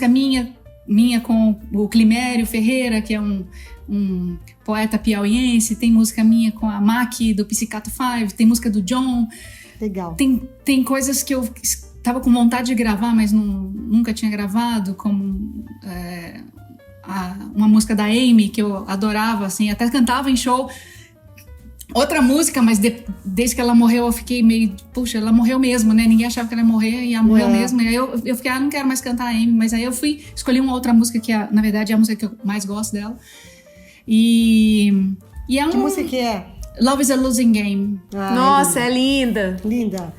minha com o Climério Ferreira, que é um poeta piauiense. Tem música minha com a Maki, do Psicato 5. Tem música do John. Legal. Tem coisas que eu estava com vontade de gravar, mas nunca tinha gravado, como... uma música da Amy, que eu adorava, assim, até cantava em show. Outra música, mas desde que ela morreu eu fiquei meio... Puxa, ela morreu mesmo, né? Ninguém achava que ela ia morrer e ela morreu mesmo. E aí eu fiquei, não quero mais cantar a Amy. Mas aí eu escolhi uma outra música que, na verdade, é a música que eu mais gosto dela. E é Que música que é? Love is a Losing Game. Nossa, é linda. Linda.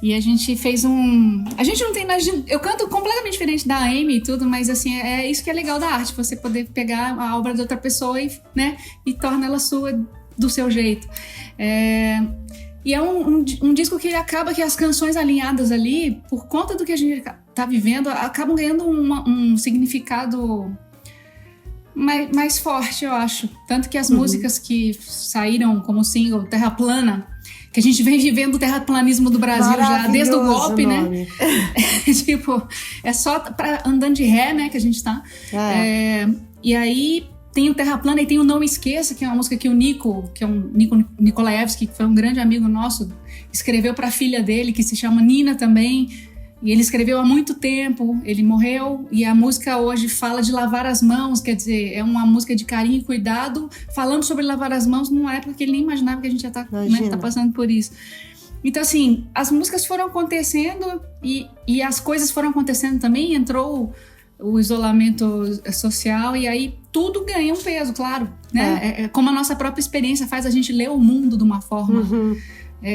E a gente fez a gente não tem... Eu canto completamente diferente da Amy e tudo, mas assim, é isso que é legal da arte, você poder pegar a obra de outra pessoa e torna ela sua do seu jeito. E é um disco que acaba que as canções alinhadas ali, por conta do que a gente tá vivendo, acabam ganhando um significado mais forte, eu acho. Tanto que as músicas que saíram como single, Terra Plana, que a gente vem vivendo o terraplanismo do Brasil já desde o golpe, nome. Né? Tipo, é só andando de ré, né, que a gente tá. E aí tem o Terra Plana e tem o Não Esqueça, que é uma música que o Nico, que é um Nico Nikolaevski, que foi um grande amigo nosso, escreveu pra filha dele, que se chama Nina também. E ele escreveu há muito tempo, ele morreu, e a música hoje fala de lavar as mãos, quer dizer, é uma música de carinho e cuidado, falando sobre lavar as mãos numa época que ele nem imaginava que a gente já tá passando por isso. Então, assim, as músicas foram acontecendo e as coisas foram acontecendo também, entrou o isolamento social e aí tudo ganha um peso, claro, né? Como a nossa própria experiência faz a gente ler o mundo de uma forma...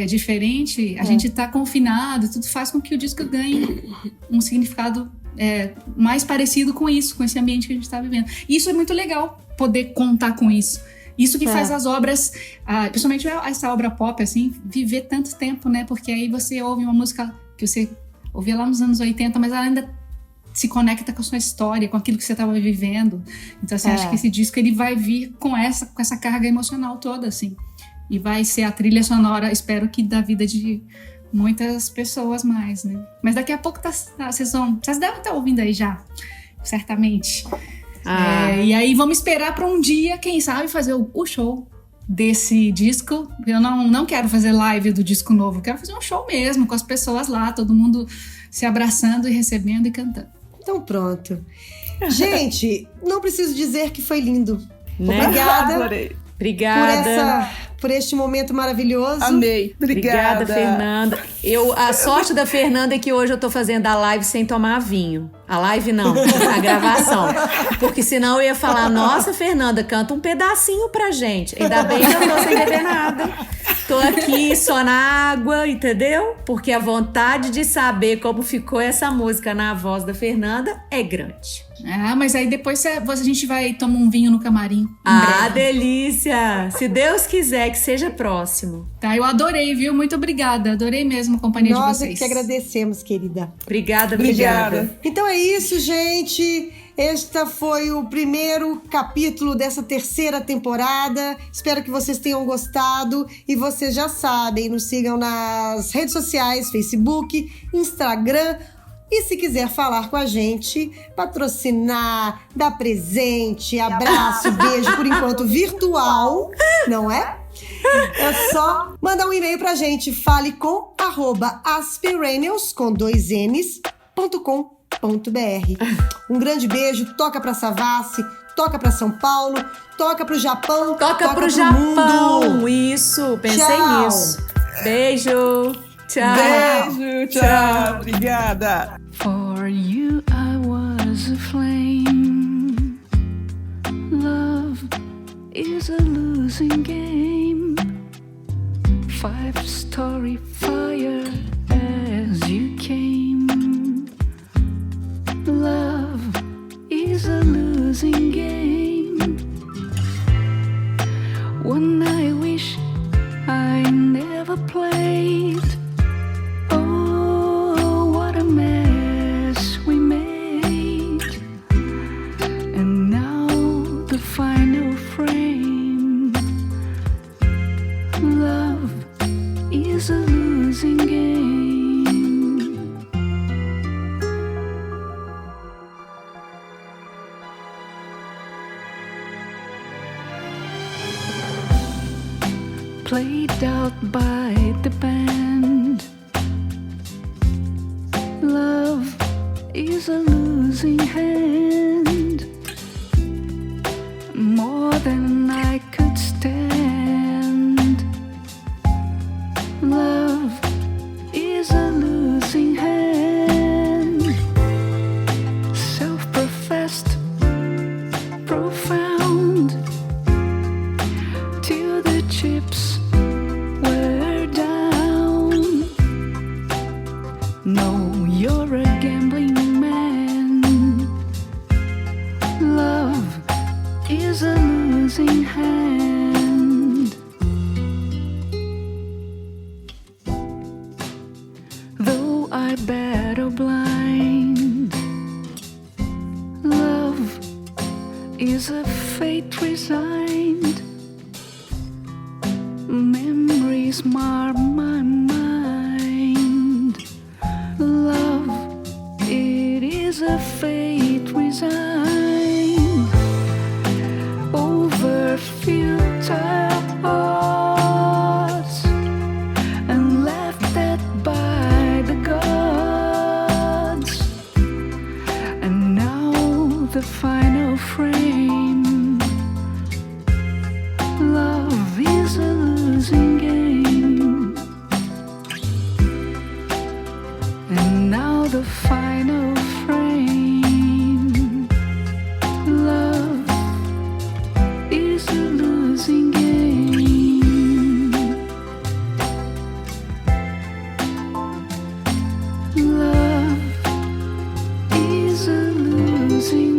diferente, a gente tá confinado, tudo faz com que o disco ganhe um significado mais parecido com isso, com esse ambiente que a gente está vivendo. E isso é muito legal, poder contar com isso. Isso que faz as obras, principalmente essa obra pop, assim, viver tanto tempo, né? Porque aí você ouve uma música que você ouvia lá nos anos 80, mas ela ainda se conecta com a sua história, com aquilo que você estava vivendo. Então, assim, acho que esse disco ele vai vir com essa carga emocional toda, assim. E vai ser a trilha sonora, espero que da vida de muitas pessoas mais, né? Mas daqui a pouco vocês devem estar ouvindo aí já, certamente. E aí vamos esperar para um dia, quem sabe, fazer o show desse disco. Eu não quero fazer live do disco novo, eu quero fazer um show mesmo, com as pessoas lá, todo mundo se abraçando e recebendo e cantando. Então pronto. Gente, não preciso dizer que foi lindo. Né? Obrigada. Adorei. Obrigada. Por este momento maravilhoso. Amei. Obrigada, Fernanda. A sorte da Fernanda é que hoje eu tô fazendo a live sem tomar vinho. A live não, a gravação. Porque senão eu ia falar, nossa, Fernanda, canta um pedacinho pra gente. Ainda bem que eu tô sem beber nada. Tô aqui só na água, entendeu? Porque a vontade de saber como ficou essa música na voz da Fernanda é grande. Mas aí depois a gente vai tomar um vinho no camarim. Delícia! Se Deus quiser que seja próximo. Tá, eu adorei, viu? Muito obrigada. Adorei mesmo a companhia de vocês. Nós que agradecemos, querida. Obrigada. Então é isso, gente. Este foi o primeiro capítulo dessa terceira temporada. Espero que vocês tenham gostado. E vocês já sabem, nos sigam nas redes sociais, Facebook, Instagram. E se quiser falar com a gente, patrocinar, dar presente, abraço, beijo, por enquanto virtual, não é? É só mandar um e-mail pra gente, falecom@aspiranials, com 2 Ns.com.br. Um grande beijo, toca pra Savassi, toca pra São Paulo, toca pro Japão, toca pro Japão. Mundo. Isso, pensei nisso. Beijo. Tchau. Beijo, tchau. Obrigada. For you I was a flame. Love is a losing game. 5-story fire as you came. Love is a losing game. One I wish I never played. Oh, what a mess we made. And now the final frame. Love is a losing game. Played out by the band. Love is a losing hand. More than I could stand. Love is a losing hand. Self-professed, profound, till the chips were down. No, you're a gambling man. Love is a losing hand. Though I battle blind, love is a fate resigned. Memories mar my mind. Love, it is a fate resigned. Over futile odds and left at by the gods. And now the final frame. Love is a losing game. losing